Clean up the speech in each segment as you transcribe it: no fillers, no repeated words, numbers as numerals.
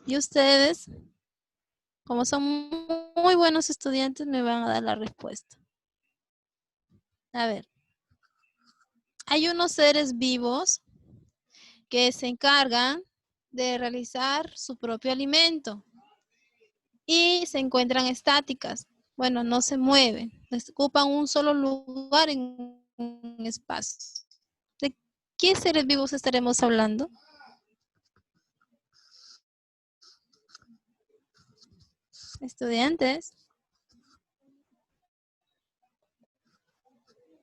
Y ustedes, como son muy buenos estudiantes, me van a dar la respuesta. A ver. Hay unos seres vivos que se encargan de realizar su propio alimento y se encuentran estáticas. Bueno, no se mueven, ocupan un solo lugar en un espacio. ¿De qué seres vivos estaremos hablando? Estudiantes.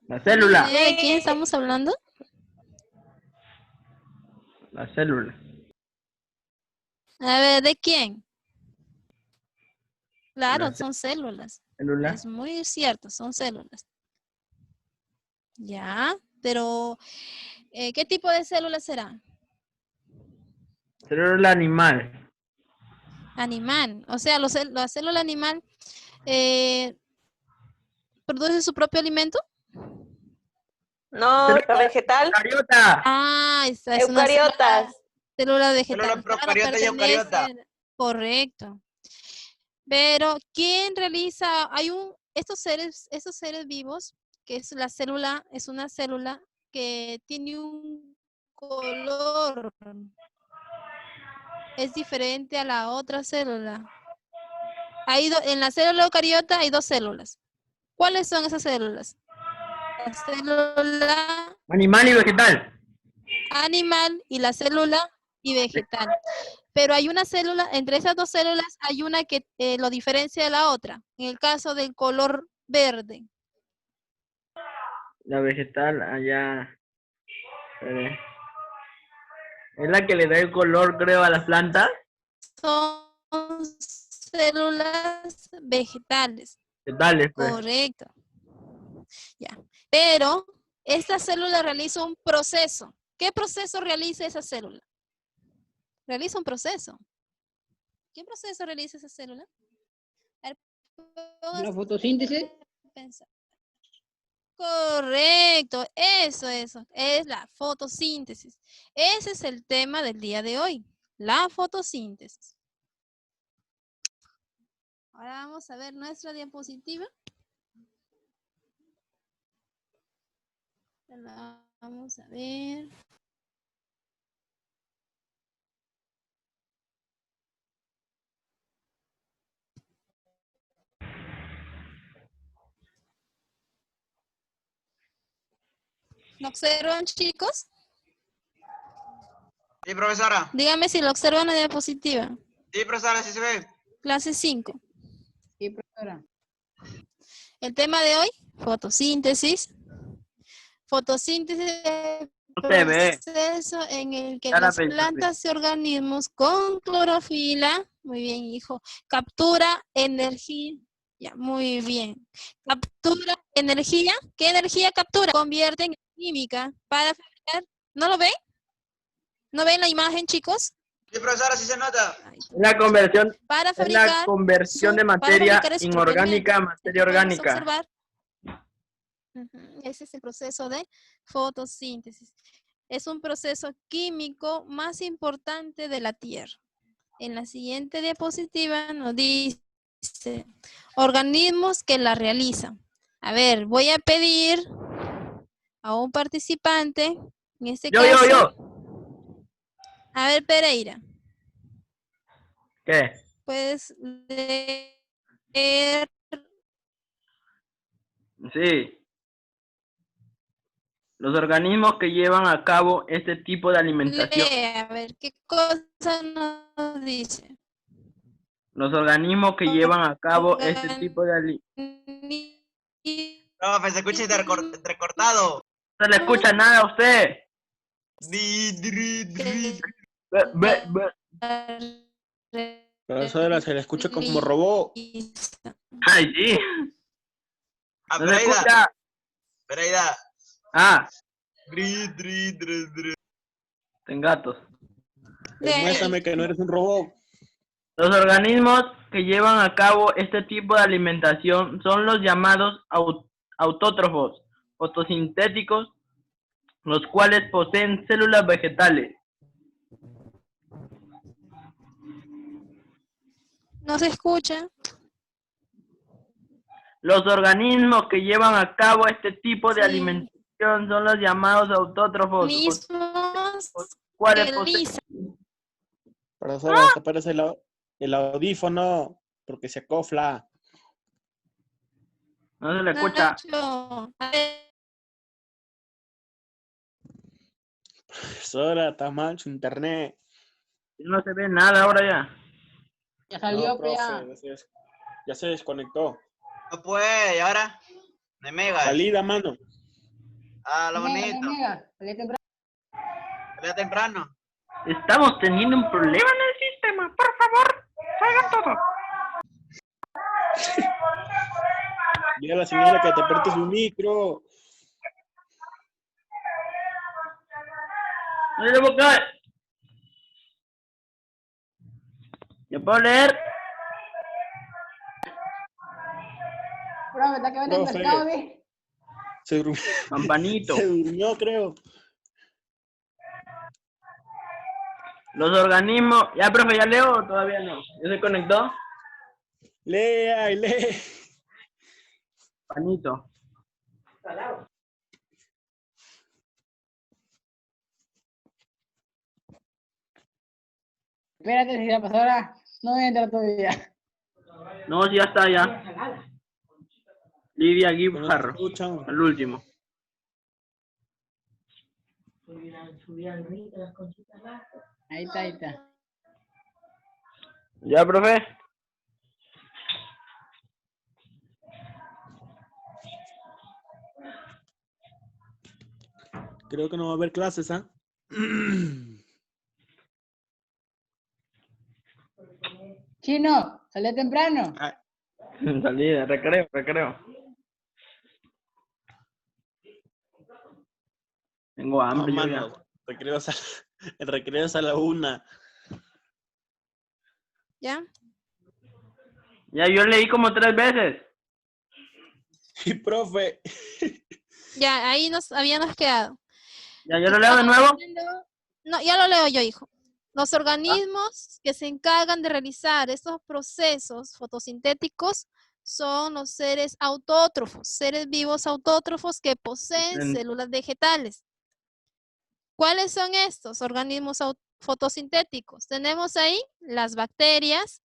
La célula. ¿De quién estamos hablando? La célula. A ver, ¿de quién? Claro, La son células. célula. Es muy cierto, son células. Ya, pero ¿qué tipo de célula será? Célula animal. Animal. O sea, la célula animal produce su propio alimento. No, la vegetal. Eucariota. Ah, esta es una Eucariotas. célula vegetal. Célula procariota y eucariota. Correcto. Pero ¿quién realiza? Estos seres vivos, que es es una célula que tiene un color. Es diferente a la otra célula. En la célula eucariota hay dos células. ¿Cuáles son esas células? La célula Animal y vegetal. animal y la célula y vegetal. Pero hay una célula, entre esas dos células hay una que lo diferencia de la otra. En el caso del color verde. La vegetal allá. Es la que le da el color, creo, a las plantas. Son células vegetales. Vegetales, pues. Correcto. Ya. Pero esta célula realiza un proceso. ¿Qué proceso realiza esa célula? Realiza un proceso. ¿Qué proceso realiza esa célula? La fotosíntesis. Pensar. Correcto, eso, es la fotosíntesis. Ese es el tema del día de hoy, la fotosíntesis. Ahora vamos a ver nuestra diapositiva. Vamos a ver. ¿Lo observan, chicos? Sí, profesora. Dígame si lo observan en la diapositiva. Sí, profesora, sí se ve. Clase 5. Sí, profesora. El tema de hoy, fotosíntesis. Fotosíntesis es el No se ve. proceso en el que Ya la las vi, plantas y organismos con clorofila, muy bien, hijo, captura energía. Ya, muy bien. Captura energía. ¿Qué energía captura? Convierte en química para fabricar. ¿No lo ven? ¿No ven la imagen, chicos? Sí, profesora, sí se nota. La conversión, Para es la fabricar, conversión de para materia fabricar su propio inorgánica a alimento. materia Aquí podemos orgánica. observar. Ese es el proceso de fotosíntesis. Es un proceso químico más importante de la Tierra. En la siguiente diapositiva nos dice organismos que la realizan. A ver, voy a pedir a un participante, en este caso. Yo. A ver, Pereira. ¿Qué? Puedes leer. Sí. Los organismos que llevan a cabo este tipo de alimentación. Lee, a ver, ¿qué cosa nos dice? Los organismos que llevan a cabo este tipo de alimentación. Profe, se escucha entrecortado. No se le escucha nada a usted. Profesora, se le escucha como robot. Ay, sí. Ah, No se escucha. Pereira. Ah. Ten gatos. Demuéstrame que no eres un robot. Los organismos que llevan a cabo este tipo de alimentación son los llamados autótrofos fotosintéticos, los cuales poseen células vegetales. No se escucha. Los organismos que llevan a cabo este tipo de Sí. alimentación son los llamados autótrofos, Mismos cuales que poseen Lisa. Profesora, hasta parece el audífono porque se acofla. no se le escucha. Nacho, a ver, Profesora, está mal su internet. No se ve nada ahora ya. Ya salió, profe, ya se desconectó. No puede, ¿y ahora? No hay megas. Salida, mano. Ah, lo bonito. Salida temprano. Estamos teniendo un problema en el sistema. Por favor, salgan todos. Dile a la señora que te apriete su micro. No le puedo caer. ¿Yo puedo leer? Profe, está quedando el pescado, se durmió. Campanito. Se durmió, creo. Los organismos. ¿Ya, profe, ya leo o todavía no? ¿Ya se conectó? Lea y lee. Panito. Espérate, si la pastora no entra todavía. No, sí, ya está, ya. Lidia No Guijarro. escuchan. El último. Ahí está, ahí está. ¿Ya, profe? Creo que no va a haber clases, ¿ah? Chino, salí temprano. Salida, recreo. Tengo No, hambre, yo mano. El recreo es a la 1. ¿ya? Ya, yo leí como 3 veces. Y profe, Ya, ahí habíamos quedado. Ya, yo lo leo de nuevo. No, ya lo leo yo, hijo. Los organismos que se encargan de realizar estos procesos fotosintéticos son los seres autótrofos, seres vivos autótrofos que poseen células vegetales. ¿Cuáles son estos organismos fotosintéticos? Tenemos ahí las bacterias,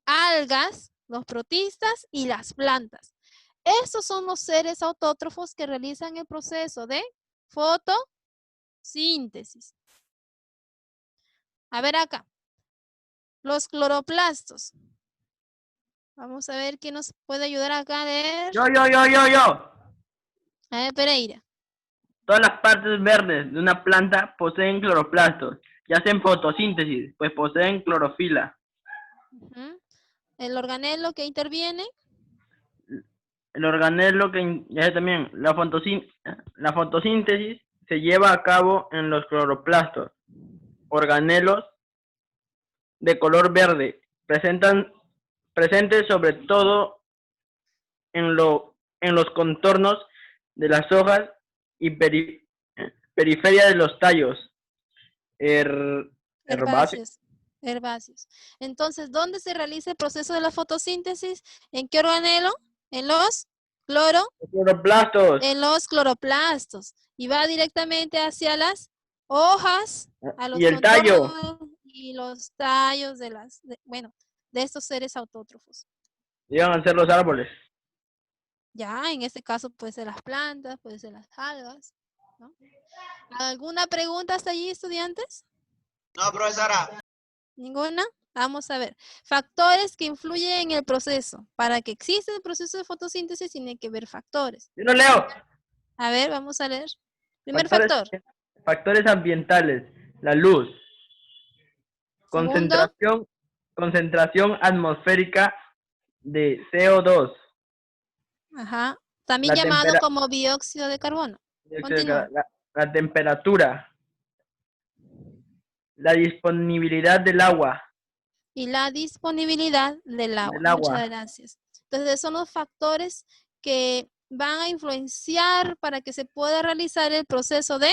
algas, los protistas y las plantas. Estos son los seres autótrofos que realizan el proceso de fotosíntesis. A ver acá. Los cloroplastos. Vamos a ver quién nos puede ayudar acá a leer. Yo. A ver, Pereira. Todas las partes verdes de una planta poseen cloroplastos y hacen fotosíntesis, pues poseen clorofila. El organelo que interviene. El organelo que ya también, la fotosíntesis se lleva a cabo en los cloroplastos. Organelos de color verde presentes sobre todo en los contornos de las hojas y periferia de los tallos. Herbáceos. Herbáceos. Entonces, ¿dónde se realiza el proceso de la fotosíntesis? ¿En qué organelo? En los cloroplastos. En los cloroplastos. Y va directamente hacia las hojas, a los y el tallo. Y los tallos de de estos seres autótrofos. Llegan a ser los árboles. Ya, en este caso puede ser las plantas, puede ser las algas, ¿no? ¿Alguna pregunta hasta allí, estudiantes? No, profesora. ¿Ninguna? Vamos a ver. Factores que influyen en el proceso. Para que exista el proceso de fotosíntesis tiene que haber factores. Yo lo leo. A ver, vamos a leer. Primer factor. Factores ambientales. La luz. Segundo. Concentración atmosférica de CO2. Ajá. También llamado como dióxido de carbono. La temperatura. La disponibilidad del agua. Y la disponibilidad del agua. Muchas gracias. Entonces, son los factores que van a influenciar para que se pueda realizar el proceso de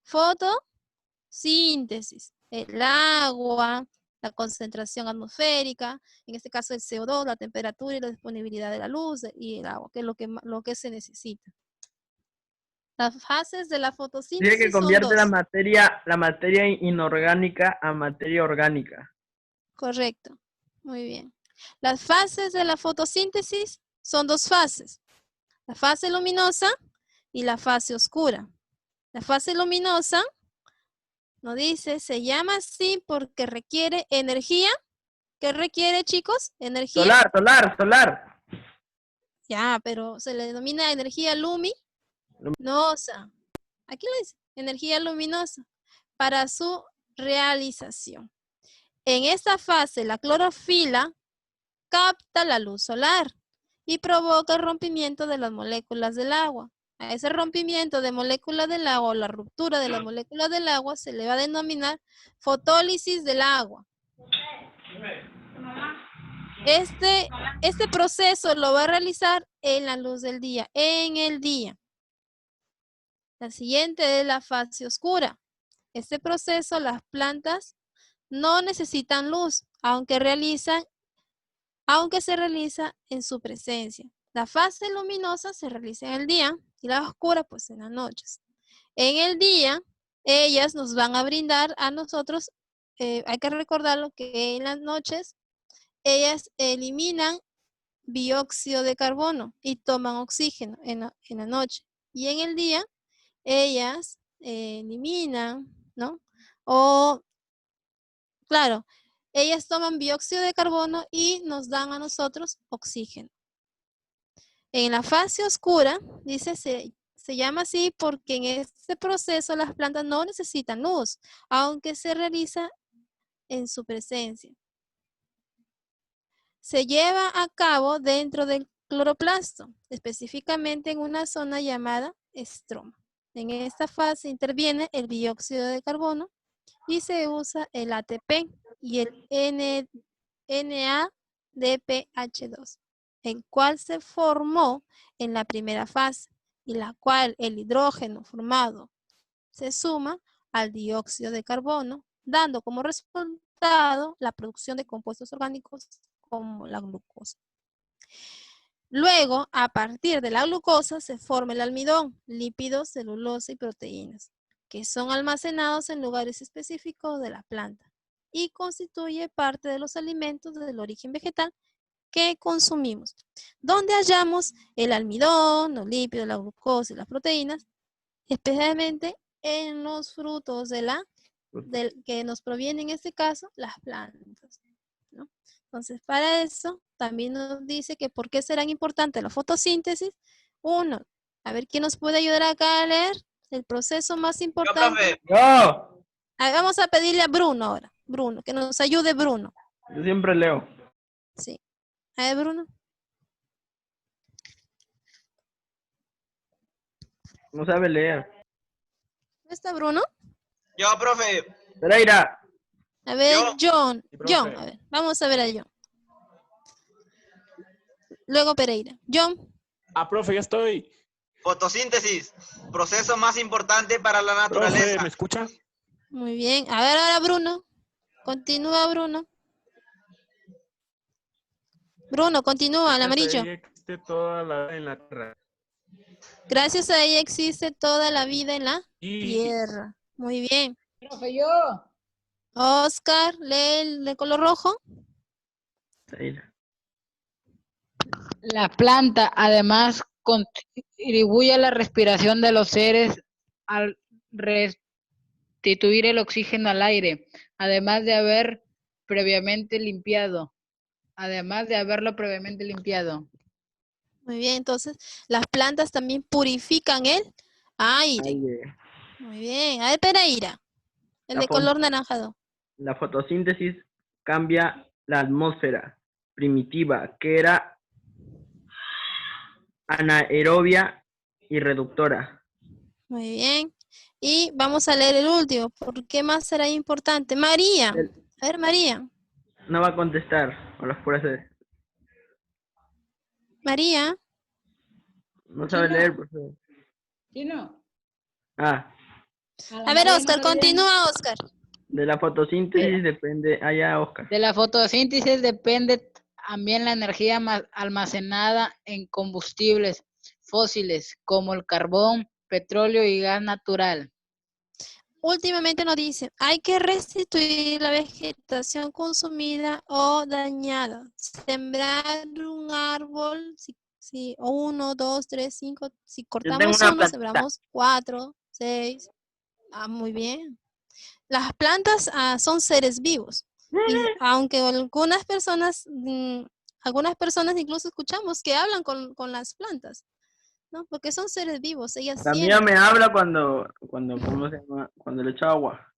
fotosíntesis. El agua, la concentración atmosférica, en este caso el CO2, la temperatura y la disponibilidad de la luz y el agua, que es lo que se necesita. Las fases de la Dice que fotosíntesis son convierte dos. la materia inorgánica a materia orgánica. Correcto. Muy bien. Las fases de la fotosíntesis son dos fases. La fase luminosa y la fase oscura. La fase luminosa, nos dice, se llama así porque requiere energía. ¿Qué requiere, chicos? Energía. Solar. Ya, pero se le denomina energía luminosa. Aquí lo dice, energía luminosa para su realización. En esta fase, la clorofila capta la luz solar y provoca el rompimiento de las moléculas del agua. A ese rompimiento de moléculas del agua o la ruptura de las moléculas del agua se le va a denominar fotólisis del agua. Este proceso lo va a realizar en la luz del día, en el día. La siguiente es la fase oscura. Este proceso las plantas no necesitan luz, aunque se realiza en su presencia. La fase luminosa se realiza en el día y la oscura pues en las noches. En el día, ellas nos van a brindar a nosotros, hay que recordarlo que en las noches, ellas eliminan dióxido de carbono y toman oxígeno en la noche. Y en el día, ellas eliminan, ¿no? Claro, ellas toman dióxido de carbono y nos dan a nosotros oxígeno. En la fase oscura, dice, se llama así porque en este proceso las plantas no necesitan luz, aunque se realiza en su presencia. Se lleva a cabo dentro del cloroplasto, específicamente en una zona llamada estroma. En esta fase interviene el dióxido de carbono y se usa el ATP y el NADPH2, el cual se formó en la primera fase y la cual el hidrógeno formado se suma al dióxido de carbono, dando como resultado la producción de compuestos orgánicos como la glucosa. Luego, a partir de la glucosa se forma el almidón, lípidos, celulosa y proteínas, que son almacenados en lugares específicos de la planta y constituye parte de los alimentos del origen vegetal que consumimos. Donde hallamos el almidón, los lípidos, la glucosa y las proteínas, especialmente en los frutos que nos provienen en este caso las plantas, ¿no? Entonces, para eso también nos dice que por qué serán importantes la fotosíntesis. Uno, a ver quién nos puede ayudar acá a leer el proceso más Yo, importante. profe. Yo Vamos a pedirle a Bruno ahora. Bruno, que nos ayude Bruno. siempre leo. Sí. A ver, Bruno. No sabe leer. ¿No está Bruno? Yo, profe. Pereira. A ver, Yo. John. Sí, profe. John, a ver. Vamos a ver a John. Luego Pereira. John. Profe, ya estoy. Fotosíntesis. Proceso más importante para la Profe, naturaleza. ¿me escucha? Muy bien. A ver ahora Bruno. Continúa Bruno. Bruno, continúa, el amarillo. Ahí existe toda la en la tierra. Gracias a ella existe toda la vida en la Y tierra. Muy bien. Profe, yo. Oscar, lee el de color rojo. Pereira. La planta además contribuye a la respiración de los seres al restituir el oxígeno al aire, además de haberlo previamente limpiado. Muy bien, entonces las plantas también purifican el aire. Aire. Muy bien. A ver, Pereira. El La de color naranjado. La fotosíntesis cambia la atmósfera primitiva, que era anaerobia y reductora. Muy bien. Y vamos a leer el último. ¿Por qué más será importante? María. A ver, María. No va a contestar a las puras de... María. No sabe Chino. leer, profesor. ¿Sí no? Ah, A ver, Oscar, continúa, Oscar. De la fotosíntesis depende. Allá, Oscar. De la fotosíntesis depende también la energía almacenada en combustibles fósiles como el carbón, petróleo y gas natural. Últimamente nos dicen, hay que restituir la vegetación consumida o dañada. Sembrar un árbol, o 1, 2, 3, 5. Si Yo tengo cortamos una uno, planta. sembramos 4, 6. Ah, muy bien. Las plantas son seres vivos. Y aunque algunas personas incluso escuchamos que hablan con las plantas, ¿no? Porque son seres vivos, ellas La mía sienten. me habla ¿cómo se llama? Cuando le echo agua.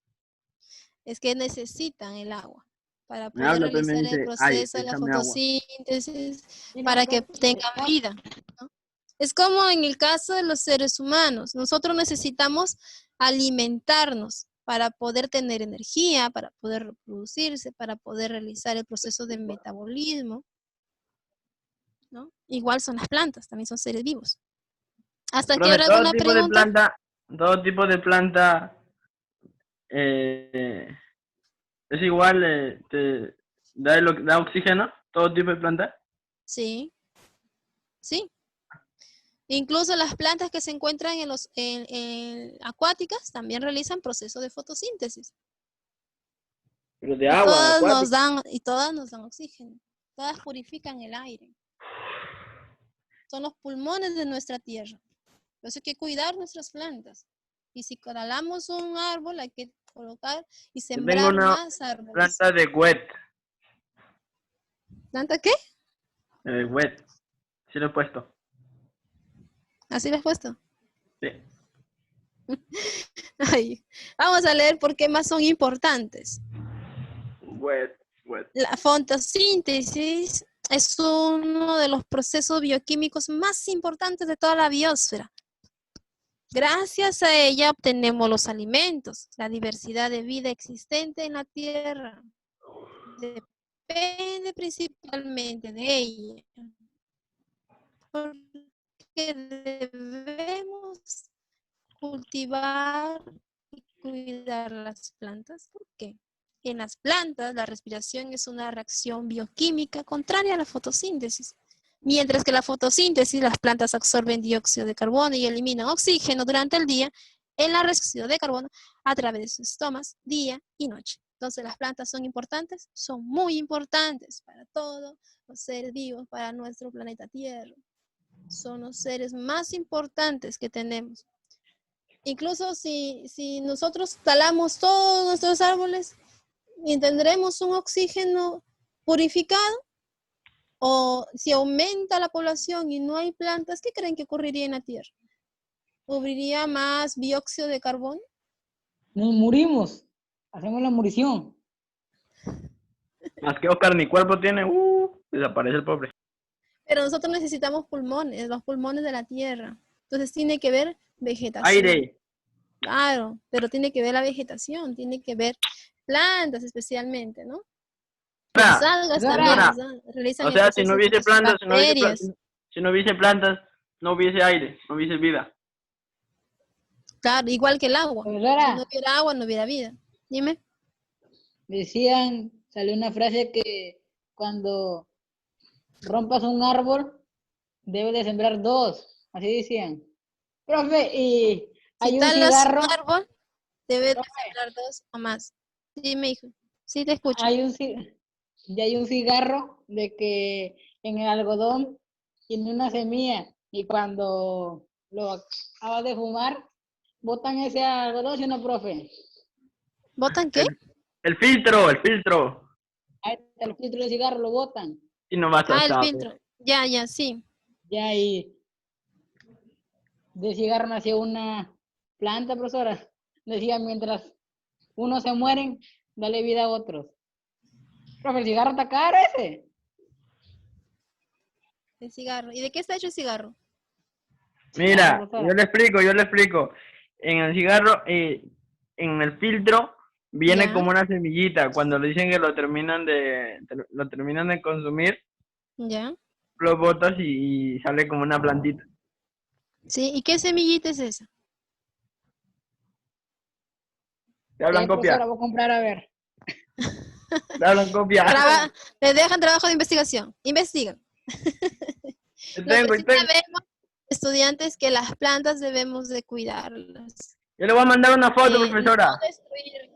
Es que necesitan el agua para Me poder habla, pues me realizar el dice, ay, proceso de la échame agua. fotosíntesis, Y no, para que profe, tengan vida, ¿no? Es como en el caso de los seres humanos. Nosotros necesitamos alimentarnos para poder tener energía, para poder reproducirse, para poder realizar el proceso de metabolismo, ¿no? Igual son las plantas, también son seres vivos. ¿Hasta aquí Profe, habrá alguna pregunta? todo tipo de planta es igual, te da oxígeno, todo tipo de planta. Sí, sí. Incluso las plantas que se encuentran en acuáticas también realizan procesos de fotosíntesis. Pero de Y agua, todas nos dan oxígeno. Todas purifican el aire. Son los pulmones de nuestra tierra. Por eso hay que cuidar nuestras plantas. Y si talamos un árbol, hay que colocar y yo tengo sembrar una más árboles. planta de wet, ¿Planta qué? wet, sí lo he puesto. ¿Así lo has puesto? Sí. Ay, vamos a leer por qué más son importantes. Wet. La fotosíntesis es uno de los procesos bioquímicos más importantes de toda la biosfera. Gracias a ella obtenemos los alimentos, la diversidad de vida existente en la Tierra. Depende principalmente de ella. Porque debemos cultivar y cuidar las plantas. ¿Por qué? En las plantas, la respiración es una reacción bioquímica contraria a la fotosíntesis. Mientras que la fotosíntesis, las plantas absorben dióxido de carbono y eliminan oxígeno durante el día en la reducción de carbono a través de sus estomas, día y noche. Entonces, ¿las plantas son importantes? Son muy importantes para todos los seres vivos, para nuestro planeta Tierra. Son los seres más importantes que tenemos. Incluso si nosotros talamos todos nuestros árboles y tendremos un oxígeno purificado, o si aumenta la población y no hay plantas, ¿qué creen que ocurriría en la Tierra? ¿Hubiría más dióxido de carbono? Nos morimos. Hacemos la murición. Más que Oscar ni cuerpo tiene, desaparece el pobre. Pero nosotros necesitamos pulmones, los pulmones de la Tierra. Entonces tiene que ver vegetación. Aire. Claro, pero tiene que ver la vegetación, tiene que ver plantas especialmente, ¿no? Las algas también realizan O sea, el proceso de bacterias. si no hubiese plantas, no hubiese aire, no hubiese vida. Claro, igual que el agua. Si Profesora, no hubiera agua, no hubiera vida. Dime. decían, salió una frase que cuando rompas un árbol, debes de sembrar 2. Así decían. Profe, y Si hay un talas cigarro, un árbol, debes de profe, sembrar 2 o más. Dime, hijo. Sí, te escucho. hay un cigarro de que en el algodón tiene una semilla y cuando lo acabas de fumar, botan ese algodón, ¿sí o no, profe? ¿Votan qué? El filtro. Ahí está el filtro de cigarro, lo botan. Y no vas a El saber. filtro. Ya, sí. Ya ahí de cigarro nació una planta, profesora. Decía, mientras unos se mueren, dale vida a otros. Profe, el cigarro está caro ese. El cigarro. ¿Y de qué está hecho el cigarro? Mira, profesora. yo le explico. En el cigarro, en el filtro, viene Ya. como una semillita. Cuando le dicen que lo terminan de consumir, Ya. lo botas y sale como una plantita. Sí, ¿y qué semillita es esa? Te hablan profesora, copia. voy a comprar a ver. Te hablan copia. Le dejan trabajo de investigación. Investigan. Yo Lo que tengo, sí yo tengo. sabemos, estudiantes, que las plantas debemos de cuidarlas. Yo le voy a mandar una foto, No profesora. destruir,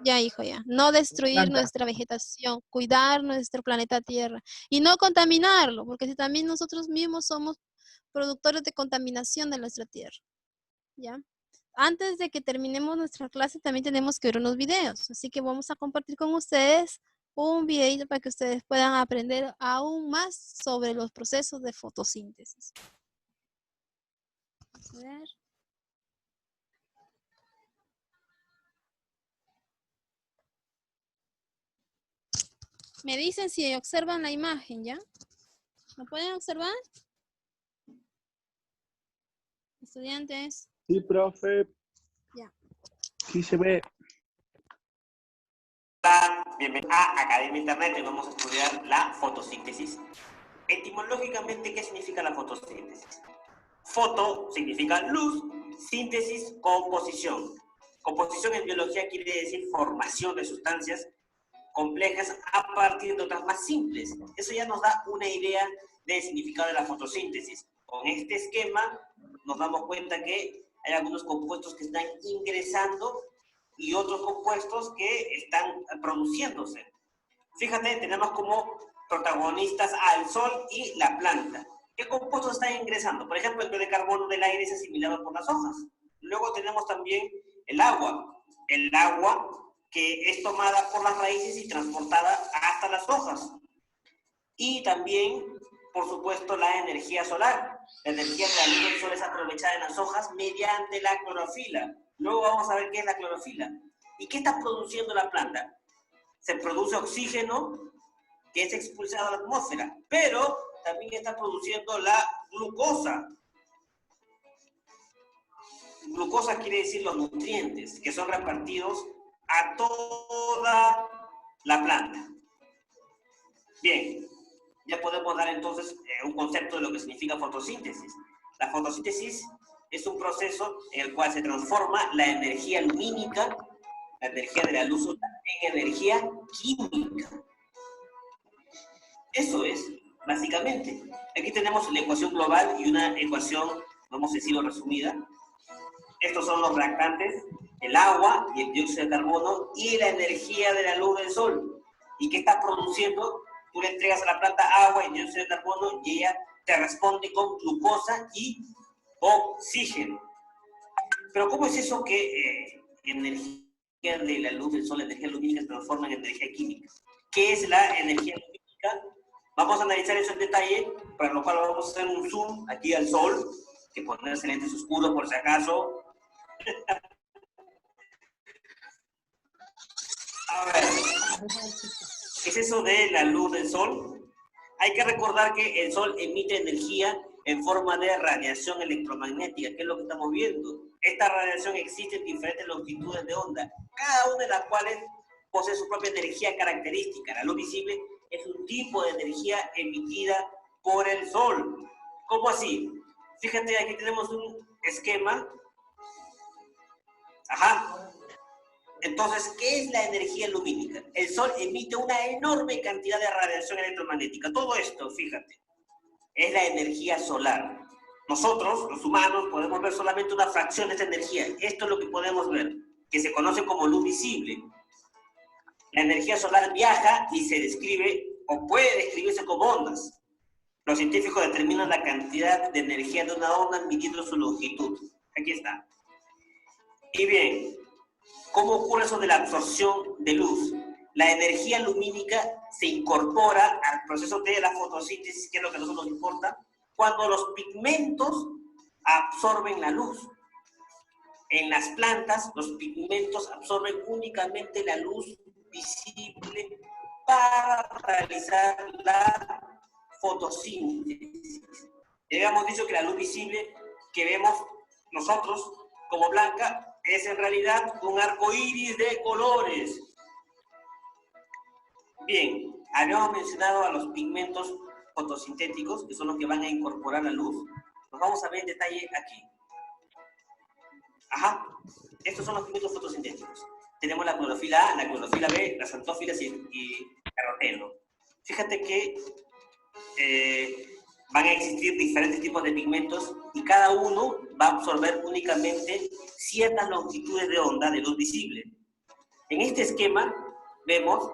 ya hijo, ya. No destruir Planta. nuestra vegetación, cuidar nuestro planeta Tierra y no contaminarlo, porque si también nosotros mismos somos productores de contaminación de nuestra Tierra. ¿Ya? Antes de que terminemos nuestra clase también tenemos que ver unos videos, así que vamos a compartir con ustedes un video para que ustedes puedan aprender aún más sobre los procesos de fotosíntesis. Vamos a ver. Me dicen si observan la imagen, ¿ya? ¿Lo pueden observar? Estudiantes. Sí, profe. Ya. Sí se ve. Bienvenido a Academia Internet y vamos a estudiar la fotosíntesis. Etimológicamente, ¿qué significa la fotosíntesis? Foto significa luz, síntesis, composición. Composición en biología quiere decir formación de sustancias complejas a partir de otras más simples. Eso ya nos da una idea del significado de la fotosíntesis. Con este esquema nos damos cuenta que hay algunos compuestos que están ingresando y otros compuestos que están produciéndose. Fíjate, tenemos como protagonistas al sol y la planta. ¿Qué compuestos están ingresando? Por ejemplo, el dióxido de carbono del aire es asimilado por las hojas. Luego tenemos también el agua. El agua que es tomada por las raíces y transportada hasta las hojas. Y también, por supuesto, la energía solar. La energía de la luz del sol es aprovechada en las hojas mediante la clorofila. Luego vamos a ver qué es la clorofila. ¿Y qué está produciendo la planta? Se produce oxígeno que es expulsado a la atmósfera, pero también está produciendo la glucosa. Glucosa quiere decir los nutrientes que son repartidos a toda la planta. Bien, ya podemos dar entonces un concepto de lo que significa fotosíntesis. La fotosíntesis es un proceso en el cual se transforma la energía lumínica, la energía de la luz solar, en energía química. Eso es, básicamente. Aquí tenemos la ecuación global y una ecuación, vamos a decirlo resumida. Estos son los reactantes, el agua y el dióxido de carbono y la energía de la luz del sol. ¿Y qué está produciendo? Tú le entregas a la planta agua y dióxido de carbono y ella te responde con glucosa y oxígeno. Pero ¿cómo es eso que energía de la luz del sol, la energía lumínica, se transforma en energía química? ¿Qué es la energía lumínica? Vamos a analizar eso en detalle, para lo cual vamos a hacer un zoom aquí al sol, que ponerse lentes oscuros por si acaso. A ver, ¿qué es eso de la luz del sol? Hay que recordar que el sol emite energía en forma de radiación electromagnética, que es lo que estamos viendo. Esta radiación existe en diferentes longitudes de onda, cada una de las cuales posee su propia energía característica. La luz visible es un tipo de energía emitida por el sol. ¿Cómo así? Fíjate, aquí tenemos un esquema. Ajá. Entonces, ¿qué es la energía lumínica? El sol emite una enorme cantidad de radiación electromagnética. Todo esto, fíjate, es la energía solar. Nosotros, los humanos, podemos ver solamente una fracción de esta energía. Esto es lo que podemos ver, que se conoce como luz visible. La energía solar viaja y se describe, o puede describirse como ondas. Los científicos determinan la cantidad de energía de una onda midiendo su longitud. Aquí está. Y bien, ¿cómo ocurre eso de la absorción de luz? La energía lumínica se incorpora al proceso de la fotosíntesis, que es lo que a nosotros nos importa, cuando los pigmentos absorben la luz. En las plantas, los pigmentos absorben únicamente la luz visible para realizar la fotosíntesis. Ya habíamos dicho que la luz visible que vemos nosotros como blanca es en realidad un arco iris de colores. Bien, habíamos mencionado a los pigmentos fotosintéticos, que son los que van a incorporar la luz. Los vamos a ver en detalle aquí. Ajá, estos son los pigmentos fotosintéticos. tenemos la clorofila A, la clorofila B, las xantófilas y caroteno. Fíjate que van a existir diferentes tipos de pigmentos y cada uno va a absorber únicamente ciertas longitudes de onda de luz visible. En este esquema vemos,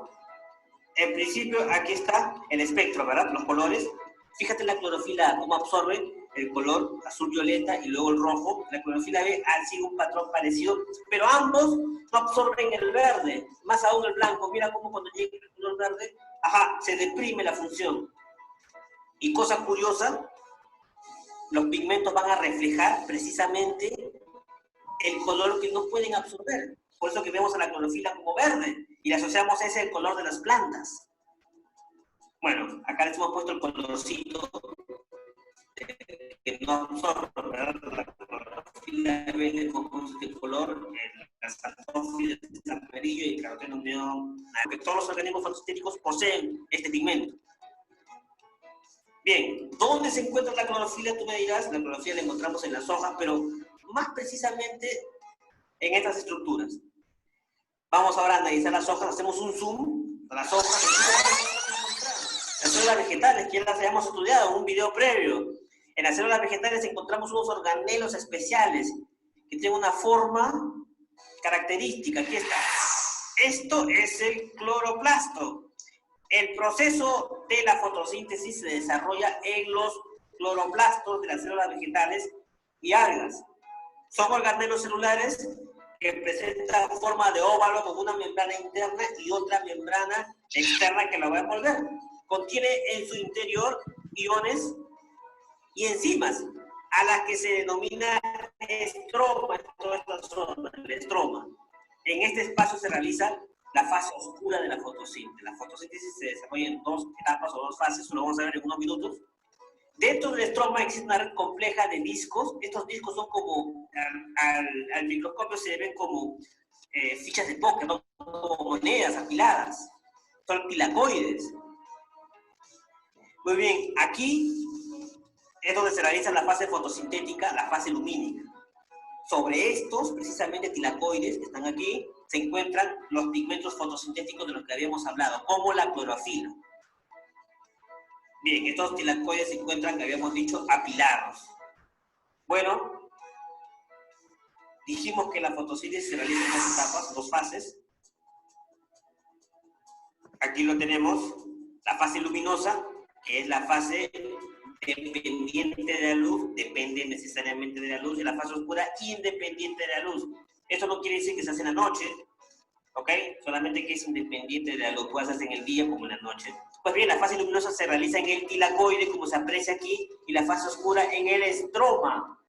en principio, aquí está el espectro, ¿verdad? Los colores. Fíjate la clorofila A, cómo absorbe el color azul-violeta y luego el rojo. La clorofila B sigue un patrón parecido, pero ambos no absorben el verde, más aún el blanco. Mira cómo cuando llega el color verde, se deprime la función. Y cosa curiosa, los pigmentos van a reflejar precisamente el color que no pueden absorber. Por eso que vemos a la clorofila como verde y le asociamos ese al color de las plantas. Bueno, acá les hemos puesto el colorcito que no absorbe, ¿verdad? La clorofila verde con este color, las xantófilas es amarillo y el caroteno neón. Todos los organismos fotosintéticos poseen este pigmento. Bien, ¿dónde se encuentra la clorofila? Tú me dirás, la clorofila la encontramos en las hojas, pero más precisamente en estas estructuras. Vamos ahora a analizar las hojas, hacemos un zoom a las hojas. Las células vegetales, que ya las hayamos estudiado en un video previo. En las células vegetales encontramos unos organelos especiales que tienen una forma característica. Aquí está. Esto es el cloroplasto. El proceso de la fotosíntesis se desarrolla en los cloroplastos de las células vegetales y algas. Son organelos celulares que presentan forma de óvalo con una membrana interna y otra membrana externa que la va a envolver. Contiene en su interior iones y enzimas, a las que se denomina estroma, en toda esta zona, el estroma. En este espacio se realiza la fase oscura de la fotosíntesis. La fotosíntesis se desarrolla en dos etapas o dos fases, eso lo vamos a ver en unos minutos. Dentro del estroma existe una red compleja de discos. Estos discos son como, al microscopio se ven como fichas de póker, ¿no? Como monedas apiladas. Son tilacoides. Muy bien, aquí es donde se realiza la fase fotosintética, la fase lumínica. Sobre estos, precisamente tilacoides, que están aquí, se encuentran los pigmentos fotosintéticos de los que habíamos hablado, como la clorofila. Bien, estos tilacoides se encuentran, que habíamos dicho, apilados. Bueno, dijimos que la fotosíntesis se realiza en dos etapas, dos fases. Aquí lo tenemos, la fase luminosa, que es la fase dependiente de la luz, depende necesariamente de la luz, y la fase oscura independiente de la luz. Esto no quiere decir que se hace en la noche, ¿ok? Solamente que es independiente de la luz, puede hacerse en el día como en la noche. Pues bien, la fase luminosa se realiza en el tilacoide, como se aprecia aquí, y la fase oscura en el estroma.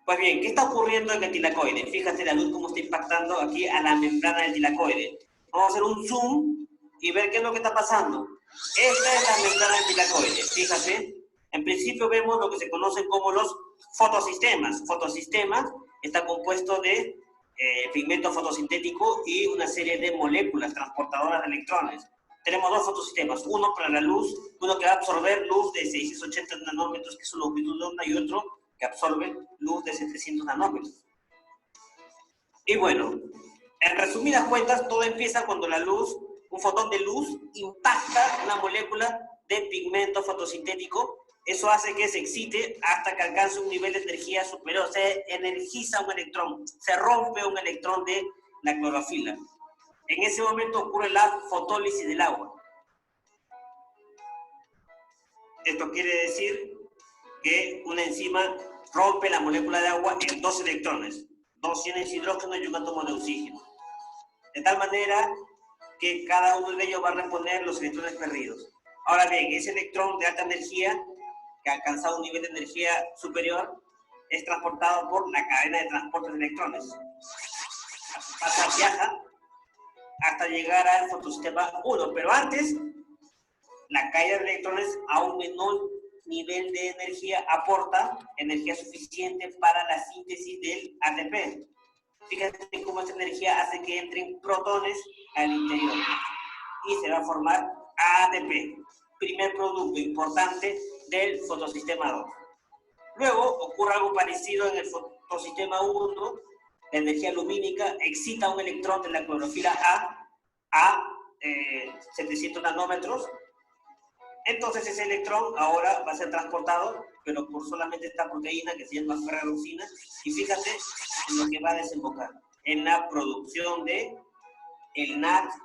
Pues bien, ¿qué está ocurriendo en el tilacoide? Fíjate la luz cómo está impactando aquí a la membrana del tilacoide. Vamos a hacer un zoom y ver qué es lo que está pasando. Esta es la membrana del tilacoide, fíjate. En principio vemos lo que se conocen como los fotosistemas. Fotosistema está compuesto de pigmento fotosintético y una serie de moléculas transportadoras de electrones. Tenemos dos fotosistemas, uno para la luz, uno que va a absorber luz de 680 nanómetros, que es su longitud de onda, y otro que absorbe luz de 700 nanómetros. Y bueno, en resumidas cuentas, todo empieza cuando la luz, un fotón de luz, impacta una molécula de pigmento fotosintético. Eso hace que se excite hasta que alcance un nivel de energía superior. Se energiza un electrón, se rompe un electrón de la clorofila. En ese momento ocurre la fotólisis del agua. Esto quiere decir que una enzima rompe la molécula de agua en dos electrones, dos iones de hidrógeno y un átomo de oxígeno. De tal manera que cada uno de ellos va a reponer los electrones perdidos. Ahora bien, ese electrón de alta energía, que ha alcanzado un nivel de energía superior, es transportado por la cadena de transporte de electrones. Viaja hasta llegar al fotosistema 1, pero antes, la caída de electrones a un menor nivel de energía aporta energía suficiente para la síntesis del ATP. Fíjate cómo esta energía hace que entren protones al interior y se va a formar ATP, primer producto importante del fotosistema 2. Luego ocurre algo parecido en el fotosistema 1, la energía lumínica excita un electrón de la clorofila a 700 nanómetros. Entonces ese electrón ahora va a ser transportado, pero por solamente esta proteína que se llama ferroxina, y fíjate en lo que va a desembocar, en la producción de el NADPH.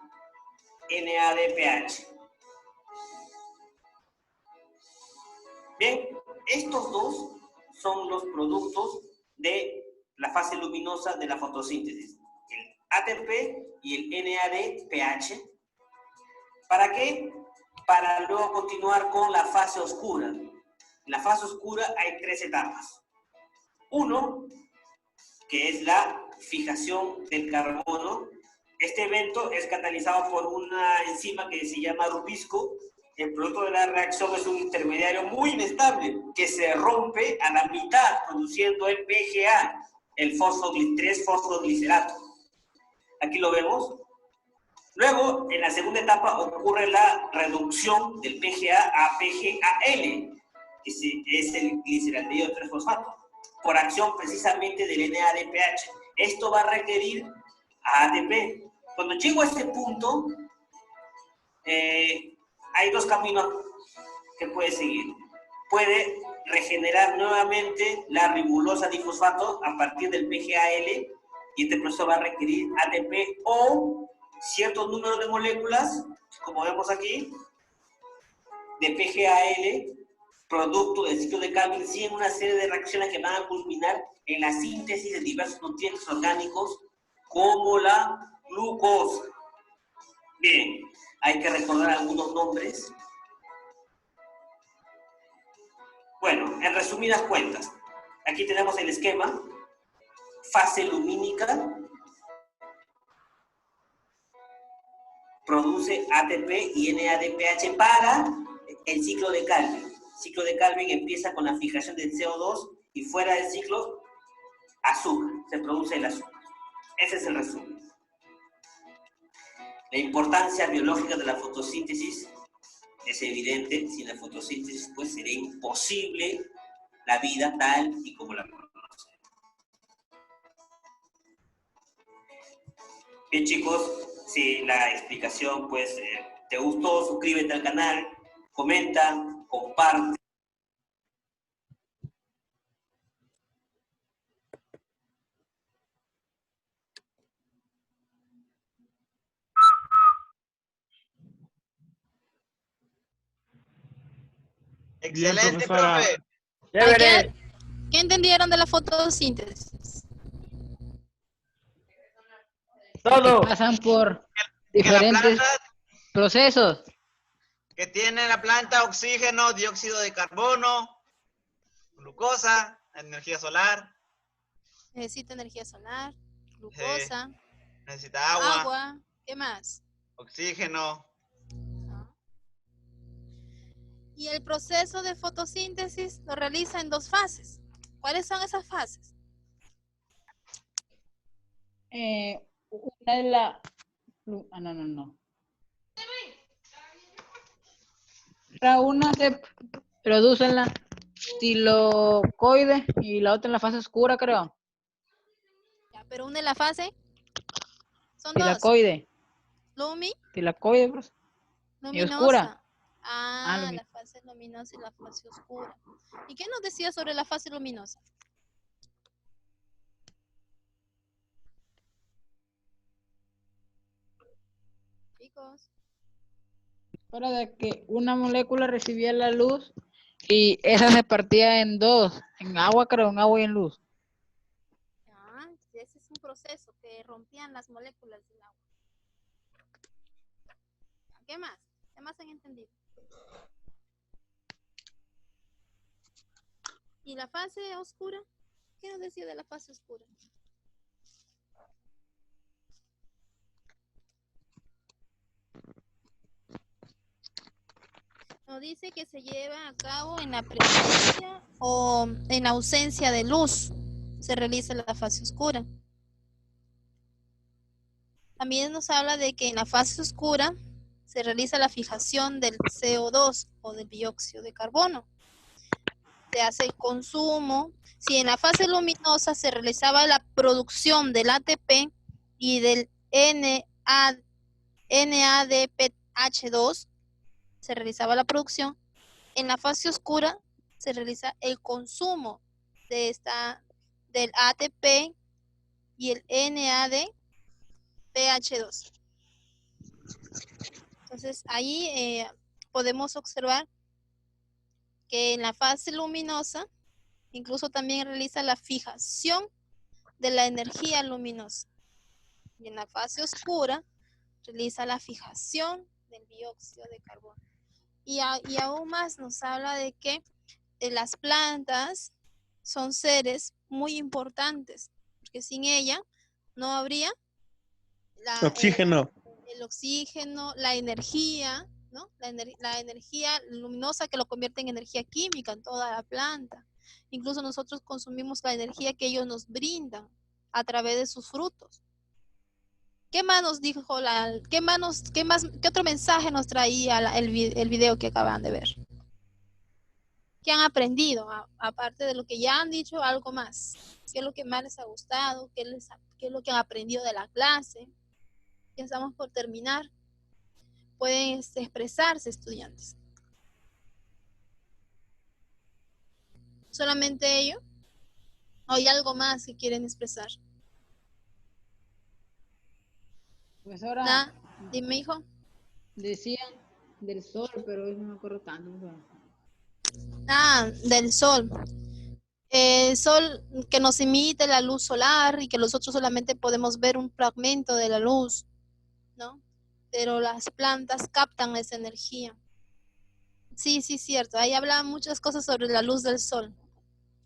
Bien, estos dos son los productos de la fase luminosa de la fotosíntesis, el ATP y el NADPH. ¿Para qué? Para luego continuar con la fase oscura. En la fase oscura hay 3 etapas. Uno, que es la fijación del carbono. Este evento es catalizado por una enzima que se llama rubisco. El producto de la reacción es un intermediario muy inestable que se rompe a la mitad produciendo el PGA, el 3-fosfoglicerato. Aquí lo vemos. Luego, en la segunda etapa ocurre la reducción del PGA a PGAL, que es el gliceraldehído 3-fosfato, por acción precisamente del NADPH. Esto va a requerir ATP. Cuando llego a este punto, hay 2 caminos que puede seguir. Puede regenerar nuevamente la ribulosa difosfato a partir del PGAL, y este proceso va a requerir ATP o ciertos números de moléculas, como vemos aquí, de PGAL, producto del ciclo de Calvin, siguen una serie de reacciones que van a culminar en la síntesis de diversos nutrientes orgánicos, como la glucosa. Bien, hay que recordar algunos nombres. Bueno, en resumidas cuentas, aquí tenemos el esquema. Fase lumínica produce ATP y NADPH para el ciclo de Calvin. El ciclo de Calvin empieza con la fijación del CO2 y fuera del ciclo, azúcar. Se produce el azúcar. Ese es el resumen. La importancia biológica de la fotosíntesis es evidente. Sin la fotosíntesis, pues sería imposible la vida tal y como la conocemos. Bien, chicos, si la explicación pues te gustó, suscríbete al canal, comenta, comparte. Excelente, profesora. profe. Chévere. ¿Qué entendieron de la fotosíntesis? Todo. Pasan por Que la diferentes planta procesos. que tiene la planta oxígeno, dióxido de carbono, glucosa, energía solar, Necesita energía solar, glucosa, necesita agua, agua, ¿qué más? oxígeno. ¿No? Y el proceso de fotosíntesis lo realiza en 2 fases. ¿Cuáles son esas fases? Una es la... no. Una se produce en la tilocoide y la otra en la fase oscura, creo. Ya, pero una en la fase. Son 2. Tilacoide. Lumi, Tilacoide, pues. Y oscura. luminosa. Ah, la fase luminosa y la fase oscura. ¿Y qué nos decía sobre la fase luminosa? Chicos. Fuera de que una molécula recibía la luz y esa se partía en 2, en agua, creo, en agua y en luz. Ah, ese es un proceso que rompían las moléculas del agua. ¿Qué más? ¿Qué más han entendido? ¿Y la fase oscura? ¿Qué nos decía de la fase oscura? Nos dice que se lleva a cabo en la presencia o en ausencia de luz. Se realiza la fase oscura. También nos habla de que en la fase oscura se realiza la fijación del CO2 o del dióxido de carbono. se hace el consumo. Si en la fase luminosa se realizaba la producción del ATP y del NADPH2, se realizaba la producción. En la fase oscura se realiza el consumo del ATP y el NADPH2. Entonces ahí podemos observar que en la fase luminosa incluso también realiza la fijación de la energía luminosa. Y en la fase oscura realiza la fijación del dióxido de carbono. Y aún más nos habla de que las plantas son seres muy importantes, porque sin ella no habría Oxígeno. el oxígeno, la energía, ¿no? La energía luminosa que lo convierte en energía química en toda la planta. Incluso nosotros consumimos la energía que ellos nos brindan a través de sus frutos. ¿Qué más nos dijo qué otro mensaje nos traía el video que acaban de ver? ¿Qué han aprendido? Aparte de lo que ya han dicho, algo más. ¿Qué es lo que más les ha gustado? ¿Qué es lo que han aprendido de la clase? Ya estamos por terminar. Pueden expresarse, estudiantes. ¿Solamente ello? ¿O hay algo más que quieren expresar? Profesora, Nada, dime, hijo. decían del sol, pero hoy no me acuerdo tanto. Del sol. El sol que nos emite la luz solar y que nosotros solamente podemos ver un fragmento de la luz, ¿no? Pero las plantas captan esa energía. Sí, cierto. Ahí habla muchas cosas sobre la luz del sol,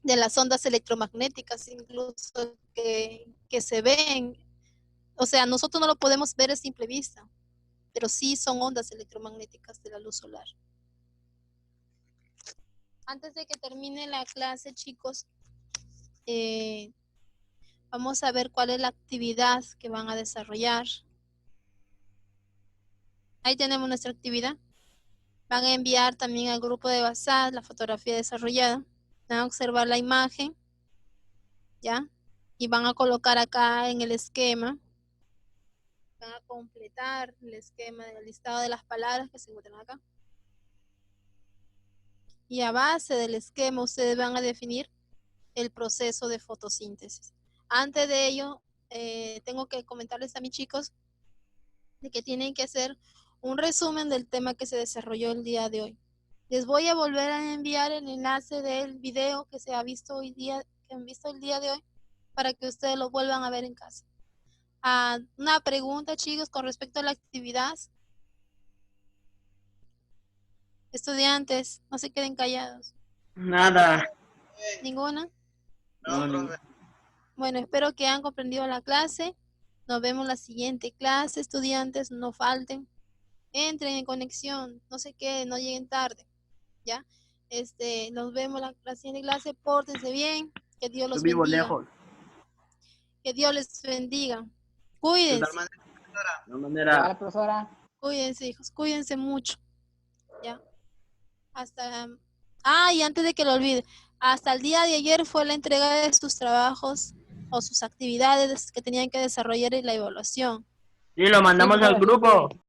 de las ondas electromagnéticas incluso que se ven. O sea, nosotros no lo podemos ver a simple vista, pero sí son ondas electromagnéticas de la luz solar. Antes de que termine la clase, chicos, vamos a ver cuál es la actividad que van a desarrollar. Ahí tenemos nuestra actividad. Van a enviar también al grupo de WhatsApp la fotografía desarrollada. Van a observar la imagen, ¿ya? Y van a colocar acá en el esquema. Van a completar el esquema del listado de las palabras que se encuentran acá. Y a base del esquema ustedes van a definir el proceso de fotosíntesis. Antes de ello, tengo que comentarles a mis chicos de que tienen que hacer un resumen del tema que se desarrolló el día de hoy. Les voy a volver a enviar el enlace del video que se ha visto hoy día, que han visto el día de hoy, para que ustedes lo vuelvan a ver en casa. Una pregunta, chicos, con respecto a la actividad. Estudiantes, no se queden callados. Nada. ¿Ninguna? No, No, profe. Bueno, espero que hayan comprendido la clase. Nos vemos en la siguiente clase, estudiantes, no falten. Entren en conexión, no se queden, no lleguen tarde, ¿ya? Nos vemos en la siguiente clase, pórtense bien, que Dios yo los vivo bendiga. lejos. Que Dios les bendiga. De Cuídense, tal manera, profesora, De manera. Vale, profesora. cuídense, hijos, cuídense mucho, ¿ya? Y antes de que lo olvide, hasta el día de ayer fue la entrega de sus trabajos o sus actividades que tenían que desarrollar y la evaluación. Sí, lo mandamos al profesora, sí, grupo.